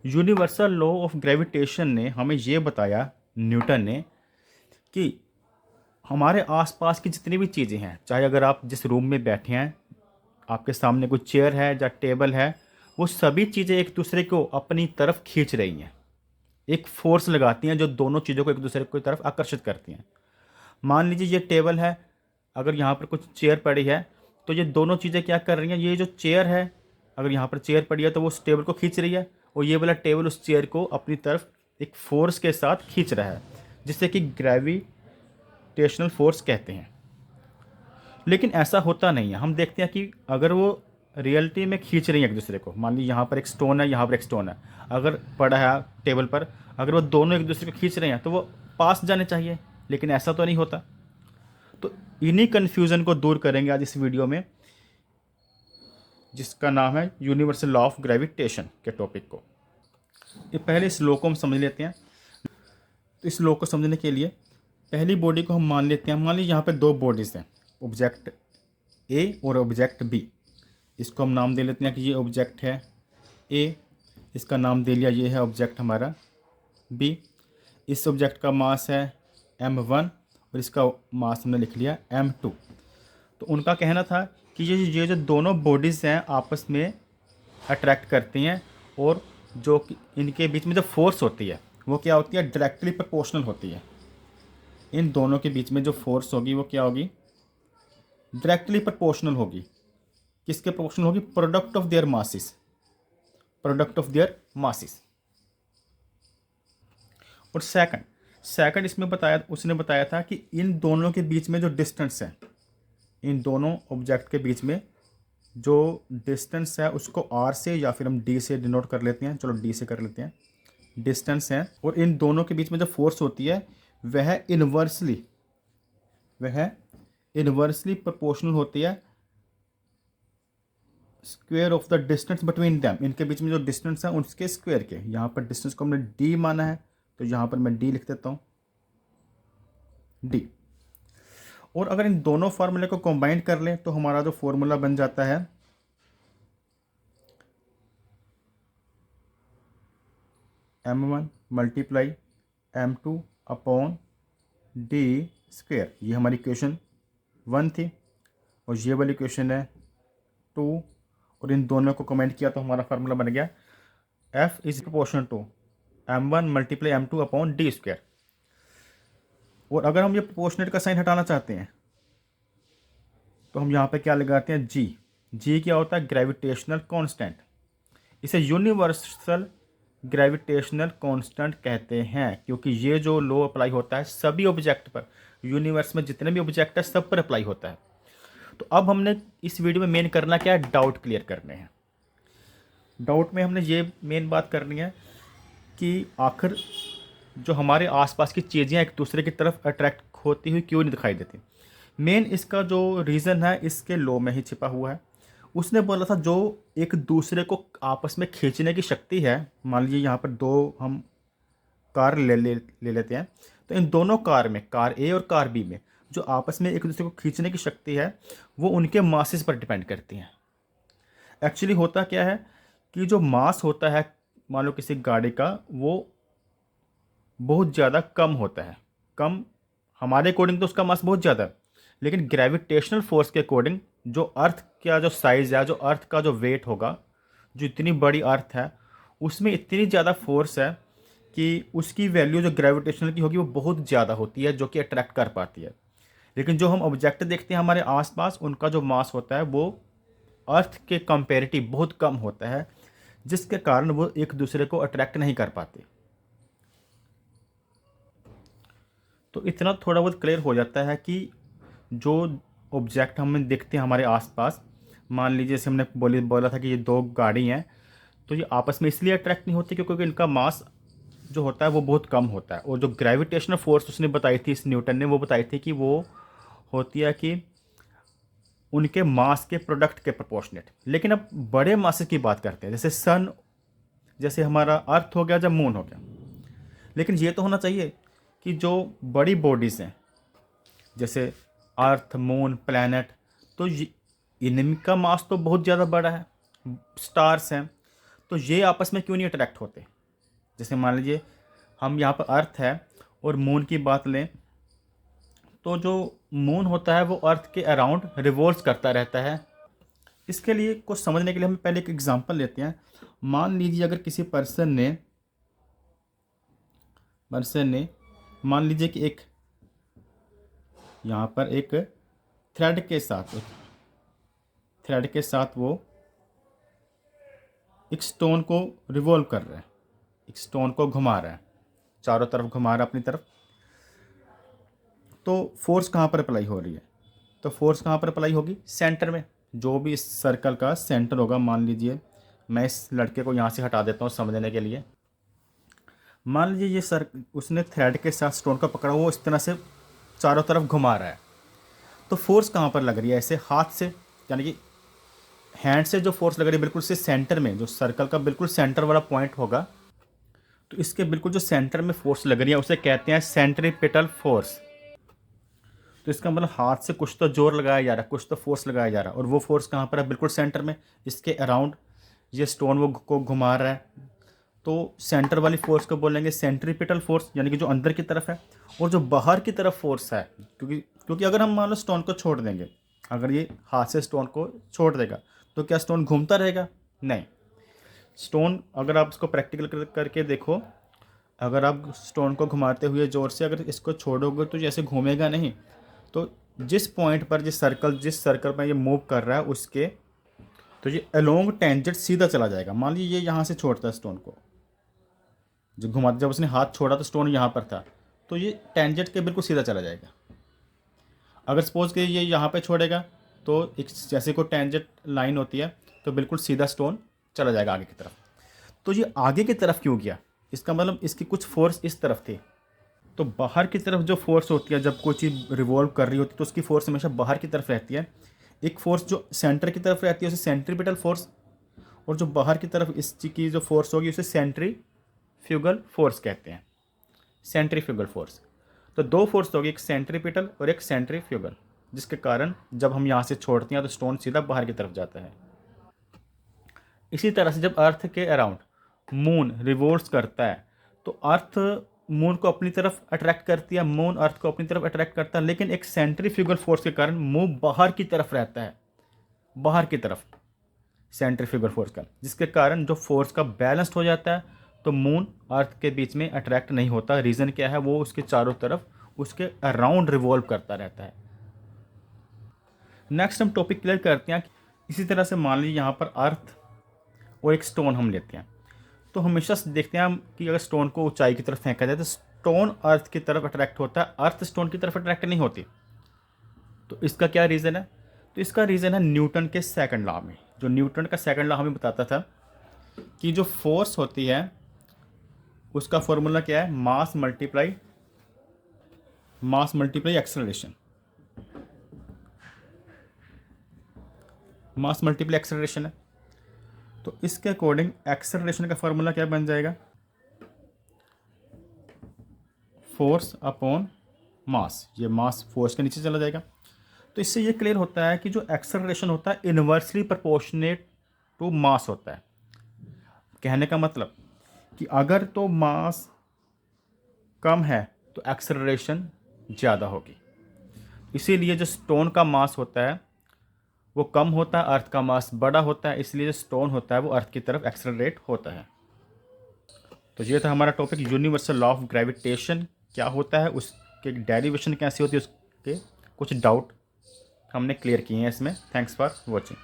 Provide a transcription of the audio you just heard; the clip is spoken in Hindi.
यूनिवर्सल लॉ ऑफ ग्रेविटेशन ने हमें ये बताया, न्यूटन ने, कि हमारे आसपास की जितनी भी चीज़ें हैं, चाहे अगर आप जिस रूम में बैठे हैं, आपके सामने कोई चेयर है या टेबल है, वो सभी चीज़ें एक दूसरे को अपनी तरफ खींच रही हैं। एक फोर्स लगाती हैं जो दोनों चीज़ों को एक दूसरे की तरफ आकर्षित करती हैं। मान लीजिए ये टेबल है, अगर यहाँ पर कुछ चेयर पड़ी है तो ये दोनों चीज़ें क्या कर रही हैं, ये जो चेयर है, अगर यहाँ पर चेयर पड़ी है तो वो उस टेबल को खींच रही है, और ये वाला टेबल उस चेयर को अपनी तरफ एक फोर्स के साथ खींच रहा है, जिससे कि ग्रेविटेशनल फोर्स कहते हैं। लेकिन ऐसा होता नहीं है। हम देखते हैं कि अगर वो रियलिटी में खींच रही हैं एक दूसरे को, मान लीजिए यहाँ पर एक स्टोन है, यहाँ पर एक स्टोन है, अगर पड़ा है टेबल पर, अगर वो दोनों एक दूसरे को खींच रहे हैं तो वो पास जाने चाहिए, लेकिन ऐसा तो नहीं होता। तो इन्हीं कन्फ्यूज़न को दूर करेंगे आज इस वीडियो में, जिसका नाम है यूनिवर्सल लॉ ऑफ ग्रेविटेशन के टॉपिक को। ये पहले इस लॉ को हम समझ लेते हैं। तो इस लॉ को समझने के लिए पहली बॉडी को हम मान लेते हैं। मान लीजिए यहाँ पर दो बॉडीज़ हैं, ऑब्जेक्ट ए और ऑब्जेक्ट बी। इसको हम नाम दे लेते हैं कि ये ऑब्जेक्ट है ए, इसका नाम दे लिया, ये है ऑब्जेक्ट हमारा बी। इस ऑब्जेक्ट का मास है m1 और इसका मास हमने लिख लिया m2। तो उनका कहना था कि ये जो दोनों बॉडीज़ हैं आपस में अट्रैक्ट करती हैं, और जो कि इनके बीच में जो फोर्स होती है वो क्या होती है, डायरेक्टली प्रोपोर्शनल होती है। इन दोनों के बीच में जो फोर्स होगी वो क्या होगी, डायरेक्टली प्रोपोर्शनल होगी। किसके प्रोपोर्शनल होगी, product of their masses, product of their masses. और सेकंड इसमें बताया, उसने बताया था कि इन दोनों के बीच में जो डिस्टेंस है, इन दोनों ऑब्जेक्ट के बीच में जो डिस्टेंस है उसको r से या फिर हम d से डिनोट कर लेते हैं, चलो d से कर लेते हैं, डिस्टेंस है। और इन दोनों के बीच में जो फोर्स होती है वह इन्वर्सली प्रोपोर्शनल होती है square of the distance between them. इनके बीच में जो डिस्टेंस है उसके स्क्वायर के। यहाँ पर डिस्टेंस को हमने d माना है, तो यहाँ पर मैं d लिख देता हूँ, d। और अगर इन दोनों फार्मूले को कंबाइन कर लें तो हमारा जो फॉर्मूला बन जाता है m1 multiply m2 upon d square. ये हमारी इक्वेशन 1 थी, और ये वाली इक्वेशन है 2, और इन दोनों को कमेंट किया तो हमारा फार्मूला बन गया F is proportional to m1 multiply m2 upon d square. और अगर हम ये प्रोपोर्शनेट का साइन हटाना चाहते हैं तो हम यहाँ पे क्या लगाते हैं, जी क्या होता है, ग्रेविटेशनल कांस्टेंट। इसे यूनिवर्सल ग्रेविटेशनल कांस्टेंट कहते हैं, क्योंकि ये जो लॉ अप्लाई होता है सभी ऑब्जेक्ट पर, यूनिवर्स में जितने भी ऑब्जेक्ट है सब पर अप्लाई होता है। तो अब हमने इस वीडियो में मेन करना क्या है, डाउट क्लियर करने हैं। डाउट में हमने ये मेन बात करनी है कि आखिर जो हमारे आसपास की चीज़ें एक दूसरे की तरफ अट्रैक्ट होती हुई क्यों नहीं दिखाई देती। मेन इसका जो रीज़न है इसके लॉ में ही छिपा हुआ है। उसने बोला था जो एक दूसरे को आपस में खींचने की शक्ति है, मान लीजिए यहाँ पर दो हम कार ले लेते हैं, तो इन दोनों कार में, कार ए और कार बी में जो आपस में एक दूसरे को खींचने की शक्ति है वो उनके मासेस पर डिपेंड करती हैं। एक्चुअली होता क्या है कि जो मास होता है मान लो किसी गाड़ी का, वो बहुत ज़्यादा कम होता है। कम हमारे अकॉर्डिंग तो उसका मास बहुत ज़्यादा है, लेकिन ग्रेविटेशनल फोर्स के अकॉर्डिंग जो अर्थ का जो साइज़ है, जो अर्थ का जो वेट होगा, जो इतनी बड़ी अर्थ है उसमें इतनी ज़्यादा फोर्स है कि उसकी वैल्यू जो ग्रेविटेशनल की होगी वो बहुत ज़्यादा होती है, जो कि अट्रैक्ट कर पाती है। लेकिन जो हम ऑब्जेक्ट देखते हैं हमारे आसपास, उनका जो मास होता है वो अर्थ के कंपेरेटिव बहुत कम होता है, जिसके कारण वो एक दूसरे को अट्रैक्ट नहीं कर पाते। तो इतना थोड़ा बहुत क्लियर हो जाता है कि जो ऑब्जेक्ट हमें देखते हैं हमारे आसपास, मान लीजिए जैसे हमने बोला था कि ये दो गाड़ी हैं, तो ये आपस में इसलिए अट्रैक्ट नहीं होती क्योंकि इनका मास जो होता है वो बहुत कम होता है। और जो ग्रेविटेशनल फोर्स उसने बताई थी, इस न्यूटन ने वो बताई थी कि वो होती है कि उनके मास के प्रोडक्ट के प्रोपोर्शनेट। लेकिन अब बड़े मास की बात करते हैं, जैसे सन, जैसे हमारा अर्थ हो गया, जब मून हो गया। लेकिन ये तो होना चाहिए कि जो बड़ी बॉडीज़ हैं जैसे अर्थ, मून, प्लैनेट, तो इनका मास तो बहुत ज़्यादा बड़ा है, स्टार्स हैं, तो ये आपस में क्यों नहीं अट्रैक्ट होते। जैसे मान लीजिए हम यहाँ पर अर्थ है और मून की बात लें, तो जो मून होता है वो अर्थ के अराउंड रिवॉल्व करता रहता है। इसके लिए कुछ समझने के लिए हम पहले एक एग्जांपल लेते हैं। मान लीजिए अगर किसी पर्सन ने मान लीजिए कि एक यहाँ पर एक थ्रेड के साथ वो एक स्टोन को रिवॉल्व कर रहा है, एक स्टोन को घुमा रहा है, चारों तरफ घुमा रहा है अपनी तरफ। तो फोर्स कहाँ पर अप्लाई हो रही है? तो फोर्स कहाँ पर अप्लाई होगी? सेंटर में। जो भी इस सर्कल का सेंटर होगा, मान लीजिए मैं इस लड़के को यहाँ से हटा देता हूँ समझने के लिए। मान लीजिए ये उसने थ्रेड के साथ स्टोन को पकड़ा, वो इस तरह से चारों तरफ घुमा रहा है। तो फोर्स कहाँ पर लग रही है? ऐसे हाथ से, यानी कि हैंड से जो फोर्स लग रही है बिल्कुल से सेंटर में, जो सर्कल का बिल्कुल सेंटर वाला पॉइंट होगा, तो इसके बिल्कुल जो सेंटर में फोर्स लग रही है उसे कहते हैं सेंट्रीपिटल फोर्स। तो इसका मतलब हाथ से कुछ तो जोर लगाया जा रहा है, कुछ तो फोर्स लगाया जा रहा है, और वो फोर्स कहाँ पर है? बिल्कुल सेंटर में, इसके अराउंड ये स्टोन वो को घुमा रहा है। तो सेंटर वाली फोर्स को बोलेंगे सेंट्रीपिटल फोर्स, यानी कि जो अंदर की तरफ है। और जो बाहर की तरफ फोर्स है, क्योंकि अगर हम मान लो स्टोन को छोड़ देंगे, अगर ये हाथ से स्टोन को छोड़ देगा तो क्या स्टोन घूमता रहेगा? नहीं। स्टोन, अगर आप इसको प्रैक्टिकल करके देखो, अगर आप स्टोन को घुमाते हुए ज़ोर से अगर इसको छोड़ोगे तो जैसे घूमेगा नहीं। तो जिस पॉइंट पर जिस सर्कल पर ये मूव कर रहा है उसके, तो ये अलोंग टेंजेंट सीधा चला जाएगा। मान लीजिए ये यहाँ से छोड़ता है स्टोन को, जो घुमाते, जब उसने हाथ छोड़ा तो स्टोन यहाँ पर था, तो ये टेंजेंट के बिल्कुल सीधा चला जाएगा। अगर सपोज कि ये यहाँ पे छोड़ेगा तो एक जैसे कोई टेंजेंट लाइन होती है, तो बिल्कुल सीधा स्टोन चला जाएगा आगे की तरफ। तो ये आगे की तरफ क्यों गया? इसका मतलब इसकी कुछ फोर्स इस तरफ थी। तो बाहर की तरफ जो फोर्स होती है, जब कोई चीज़ रिवॉल्व कर रही होती है तो उसकी फोर्स हमेशा बाहर की तरफ रहती है। एक फोर्स जो सेंटर की तरफ रहती है उसे सेंट्रीपिटल फोर्स, और जो बाहर की तरफ इस चीज़ की जो फोर्स होगी उसे सेंट्रीफ्यूगल फोर्स कहते हैं, सेंट्रीफ्यूगल फोर्स। तो दो फोर्स होगी, एक सेंट्रीपिटल और एक सेंट्रीफ्यूगल, जिसके कारण जब हम यहाँ से छोड़ते हैं तो स्टोन सीधा बाहर की तरफ जाता है। इसी तरह से जब अर्थ के अराउंड मून रिवॉल्व करता है तो अर्थ मून को अपनी तरफ अट्रैक्ट करती है, मून अर्थ को अपनी तरफ अट्रैक्ट करता है, लेकिन एक सेंट्रीफ्यूगल फोर्स के कारण मूव बाहर की तरफ रहता है, बाहर की तरफ सेंट्रीफ्यूगल फोर्स का, जिसके कारण जो फोर्स का बैलेंस हो जाता है, तो मून अर्थ के बीच में अट्रैक्ट नहीं होता। रीज़न क्या है? वो उसके चारों तरफ उसके अराउंड रिवॉल्व करता रहता है। नेक्स्ट हम टॉपिक क्लियर करते हैं। इसी तरह से मान लीजिए यहाँ पर अर्थ और एक स्टोन हम लेते हैं, तो हमेशा देखते हैं हम कि अगर स्टोन को ऊंचाई की तरफ फेंका जाए तो स्टोन अर्थ की तरफ अट्रैक्ट होता है, अर्थ स्टोन की तरफ अट्रैक्ट नहीं होती। तो इसका क्या रीज़न है? तो इसका रीज़न है न्यूटन के सेकंड लॉ में। जो न्यूटन का सेकंड लॉ हमें बताता था कि जो फोर्स होती है उसका फॉर्मूला क्या है? मास मल्टीप्लाई एक्सेलरेशन। मास मल्टीप्लाई एक्सेलरेशन है। तो इसके अकॉर्डिंग एक्सेलरेशन का फॉर्मूला क्या बन जाएगा? Force upon mass. ये मास फोर्स के नीचे चला जाएगा। तो इससे ये क्लियर होता है कि जो एक्सेलरेशन होता है इन्वर्सली प्रोपोर्शनेट टू मास होता है। कहने का मतलब कि अगर तो मास कम है तो एक्सेलरेशन ज़्यादा होगी। इसीलिए जो स्टोन का मास होता है वो कम होता है, अर्थ का मास बड़ा होता है, इसलिए जो स्टोन होता है वो अर्थ की तरफ एक्सेलरेट होता है। तो ये था हमारा topic, universal law of gravitation क्या होता है, उसके डेरिवेशन कैसी होती है, उसके कुछ डाउट हमने क्लियर किए हैं इसमें। Thanks for watching.